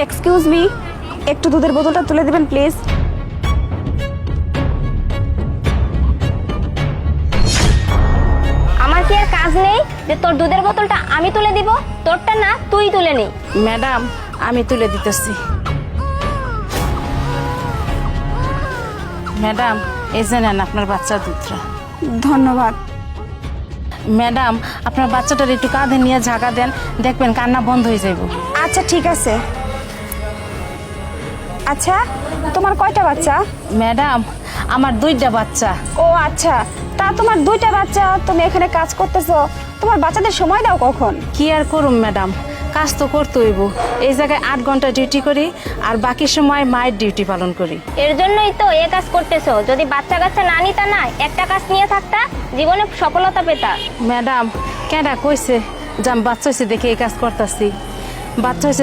Excuse me, একটু দুধের বোতলটা তুলে দিবেন প্লিজ। আমার কি আর কাজ নেই যে তোর দুধের বোতলটা আমি তুলে দিব? তোরটা না তুই তুলে নি। ম্যাডাম আমি তুলে দিতেছি। ম্যাডাম এই যে নেন আপনার বাচ্চার দুধটা। ধন্যবাদ। ম্যাডাম আপনার বাচ্চাটার একটু কাঁধে নিয়ে ঝাঁকা দেন, দেখবেন কান্না বন্ধ হয়ে যাইব। আচ্ছা ঠিক আছে। আচ্ছা তোমার কয়টা বাচ্চা? ম্যাডাম আমার 2টা বাচ্চা। ও আচ্ছা, তা তোমার 2টা বাচ্চা, তুমি এখানে কাজ করতেছো, তোমার বাচ্চাদের সময় দাও কখন? কি আর করুম ম্যাডাম, কাজ তো করতে হইব। এই জায়গায় 8 ঘন্টা ডিউটি করি আর বাকি সময় মায়ের ডিউটি পালন করি। এর জন্যই তো এ কাজ করতেছো। যদি বাচ্চা কাচ্চা না নিতা না, একটা কাজ নিয়ে থাকতা, জীবনে সফলতা পেতা। ম্যাডাম কেডা কইছে যে আমি বাচ্চা হয়েছে দেখে এই কাজ করতেছি? বাচ্চা হয়েছে